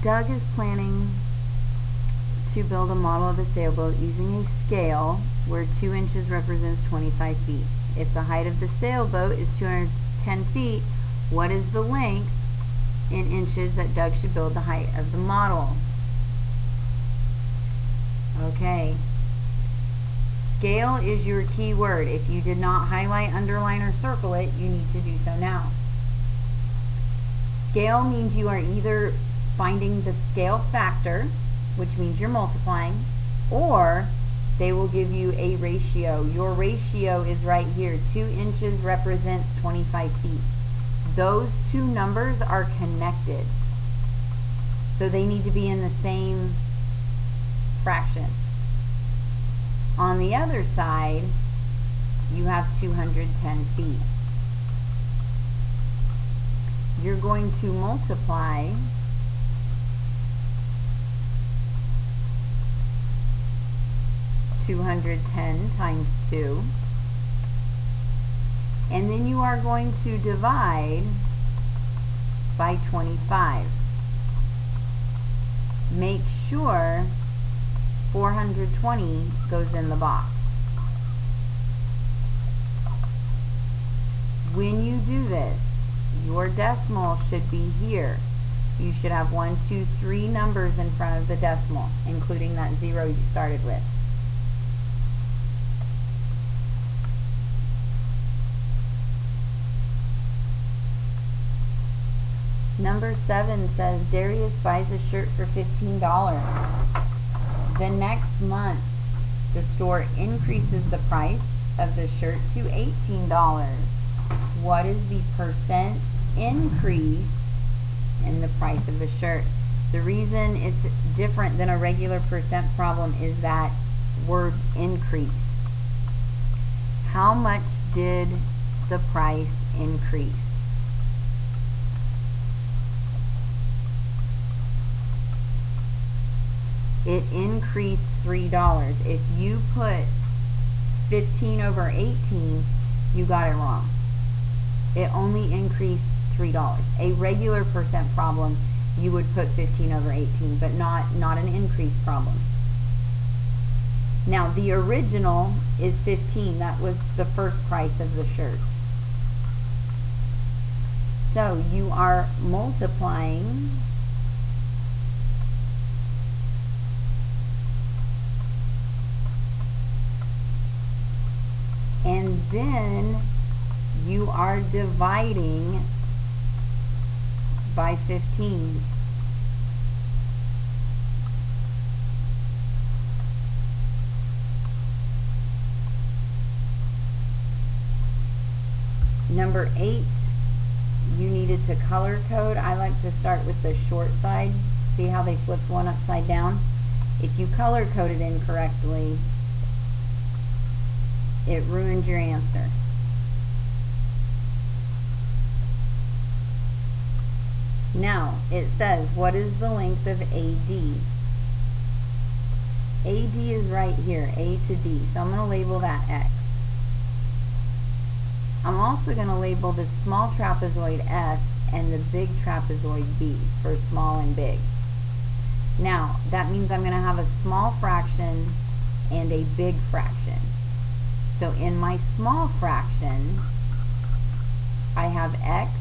Doug is planning to build a model of a sailboat using a scale where 2 inches represents 25 feet. If the height of the sailboat is 210 feet, what is the length in inches that Doug should build the height of the model? Okay. Scale is your key word. If you did not highlight, underline, or circle it, you need to do so now. Scale means you are either finding the scale factor, which means you're multiplying, or they will give you a ratio. Your ratio is right here. 2 inches represents 25 feet. Those two numbers are connected, so they need to be in the same fraction. On the other side, you have 210 feet. You're going to multiply 210 times 2, and then you are going to divide by 25. Make sure 420 goes in the box. When you do this, your decimal should be here. You should have 1, 2, 3 numbers in front of the decimal, including that 0 you started with. Number 7 says Darius buys a shirt for $15. The next month, the store increases the price of the shirt to $18. What is the percent increase in the price of the shirt? The reason it's different than a regular percent problem is that word increase. How much did the price increase? It increased $3. If you put 15 over 18, you got it wrong. It only increased $3. A regular percent problem, you would put 15 over 18, but not an increase problem. Now, the original is 15. That was the first price of the shirt. So you are multiplying and then you are dividing by 15. Number 8, you needed to color code. I like to start with the short side. See how they flipped one upside down? If you color coded incorrectly, it ruined your answer. Now, it says, what is the length of AD? AD is right here, A to D. So I'm going to label that X. I'm also going to label the small trapezoid S and the big trapezoid B for small and big. Now, that means I'm going to have a small fraction and a big fraction. So in my small fraction, I have X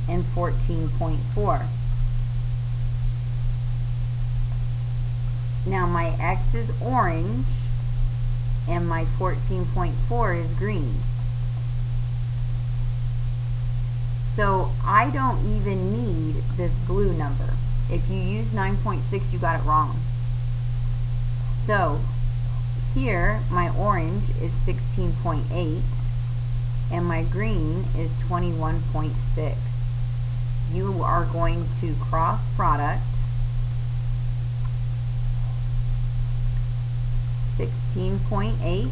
and 14.4. Now my X is orange and my 14.4 is green. So I don't even need this blue number. If you use 9.6, you got it wrong. So here my orange is 16.8 and my green is 21.6. You are going to cross product 16.8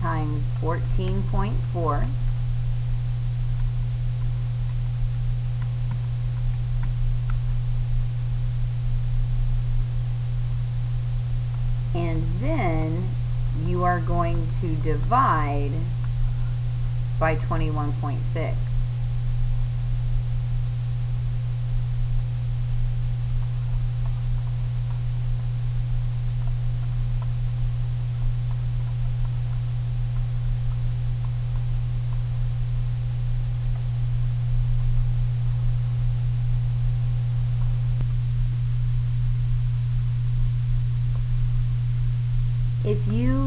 times 14.4 and then you are going to divide by 21.6. 21.6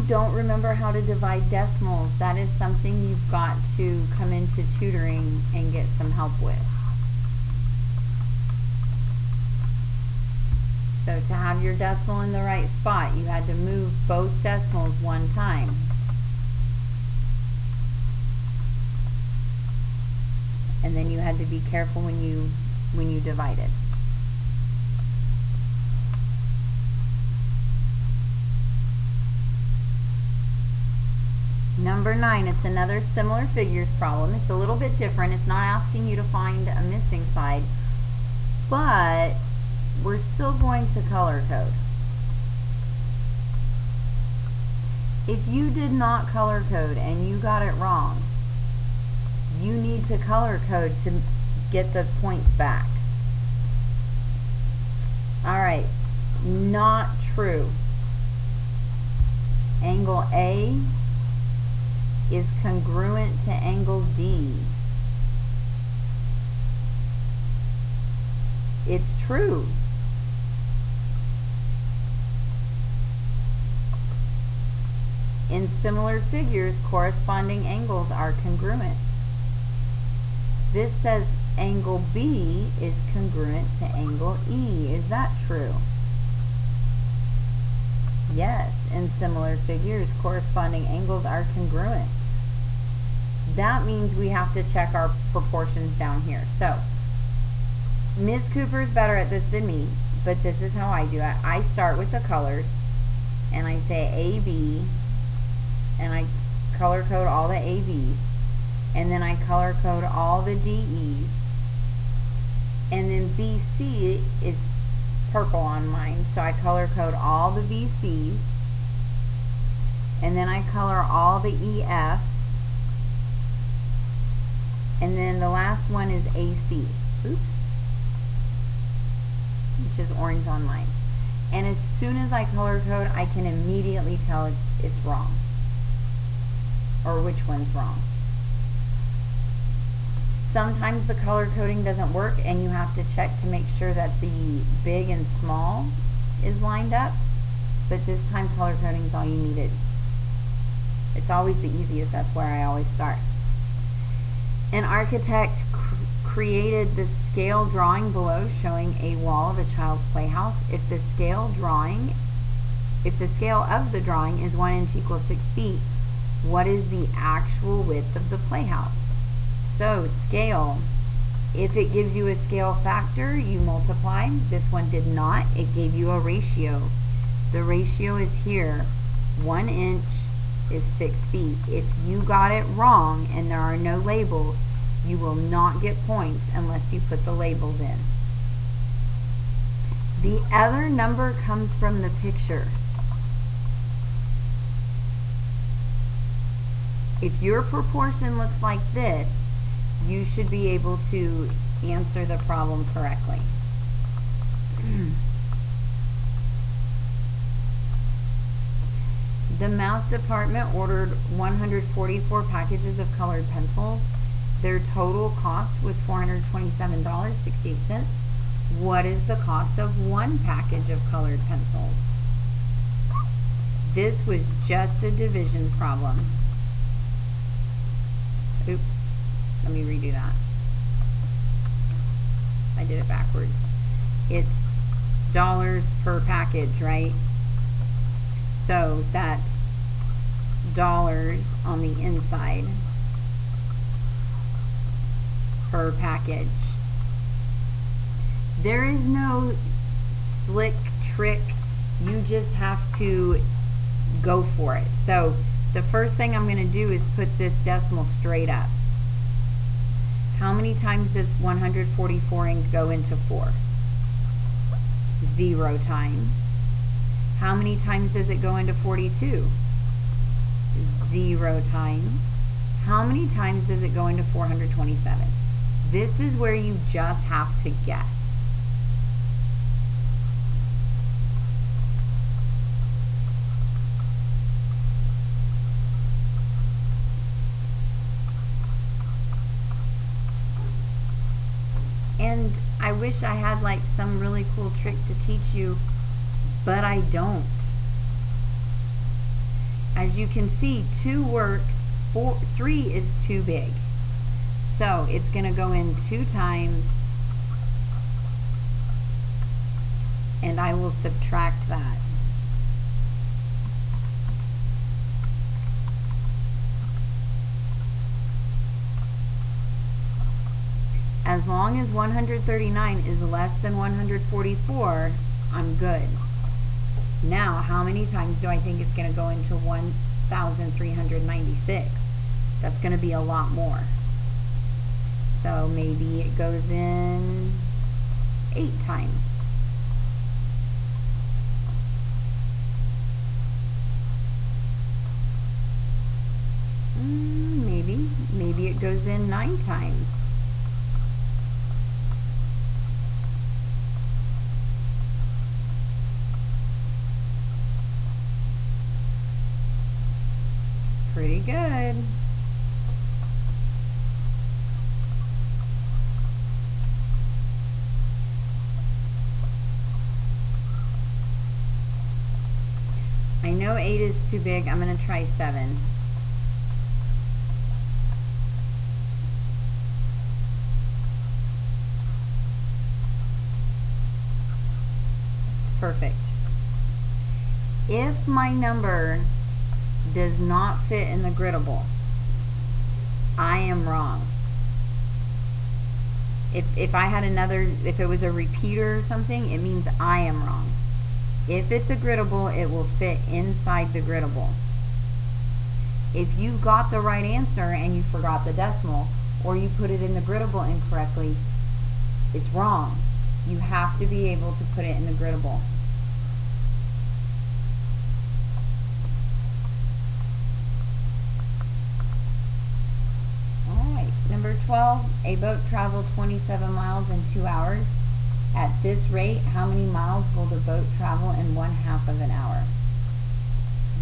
don't remember how to divide decimals, that is something you've got to come into tutoring and get some help with. So to have your decimal in the right spot, you had to move both decimals one time. And then you had to be careful when you divided. Number 9, it's another similar figures problem. It's a little bit different. It's not asking you to find a missing side, but we're still going to color code. If you did not color code and you got it wrong, you need to color code to get the points back. Alright, not true. Angle A is congruent to angle D. It's true. In similar figures, corresponding angles are congruent. This says angle B is congruent to angle E. Is that true? Yes, in similar figures, corresponding angles are congruent. That means we have to check our proportions down here. So, Ms. Cooper's better at this than me, but this is how I do it. I start with the colors, and I say AB, and I color code all the ABs, and then I color code all the DEs, and then BC is purple on mine, so I color code all the BCs, and then I color all the EFs, and then the last one is AC. Oops. Which is orange on mine. And as soon as I color code, I can immediately tell it's wrong. Or which one's wrong. Sometimes the color coding doesn't work and you have to check to make sure that the big and small is lined up. But this time color coding is all you needed. It's always the easiest. That's where I always start. An architect created the scale drawing below showing a wall of a child's playhouse. If the scale of the drawing is 1 inch equals 6 feet, what is the actual width of the playhouse? So scale, if it gives you a scale factor, you multiply. This one did not. It gave you a ratio. The ratio is here. 1 inch is 6 feet. If you got it wrong and there are no labels, you will not get points unless you put the labels in. The other number comes from the picture. If your proportion looks like this, you should be able to answer the problem correctly. The math department ordered 144 packages of colored pencils. Their total cost was $427.68. What is the cost of one package of colored pencils? This was just a division problem. Oops, let me redo that. I did it backwards. It's dollars per package, right? So that's dollars on the inside per package. There is no slick trick. You just have to go for it. So the first thing I'm going to do is put this decimal straight up. How many times does 144 go into 4? 0 times. How many times does it go into 42? 0 times. How many times does it go into 427? This is where you just have to guess. And I wish I had like some really cool trick to teach you, but I don't. As you can see, 2 works, 3 is too big. So it's going to go in 2 times, and I will subtract that. As long as 139 is less than 144, I'm good. Now, how many times do I think it's going to go into 1,396? That's going to be a lot more. So maybe it goes in 8 times. Maybe it goes in 9 times. Pretty good. I know 8 is too big. I'm going to try 7. Perfect. If my number does not fit in the griddable, I am wrong. If I had another, if it was a repeater or something, it means I am wrong. If it's a griddable, it will fit inside the griddable. If you got the right answer and you forgot the decimal, or you put it in the griddable incorrectly, it's wrong. You have to be able to put it in the griddable. Alright, number 12, a boat traveled 27 miles in 2 hours. At this rate, how many miles will the boat travel in 1/2 of an hour?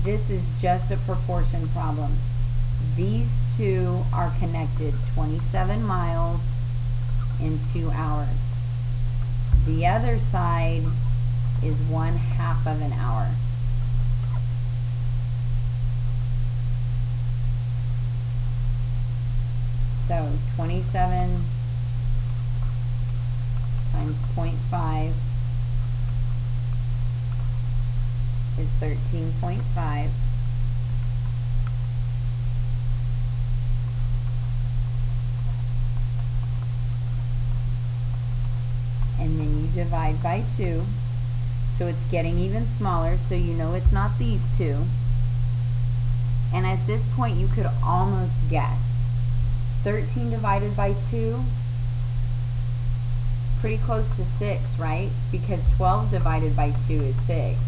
This is just a proportion problem. These two are connected, 27 miles in 2 hours. The other side is 1/2 of an hour. So 27 times 0.5 is 13.5. And then you divide by 2. So it's getting even smaller, so you know it's not these two. And at this point you could almost guess. 13 divided by 2, pretty close to 6, right? Because 12 divided by 2 is 6.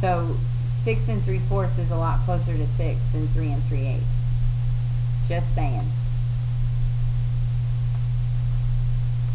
So 6 3/4 is a lot closer to 6 than 3 3/8. Just saying.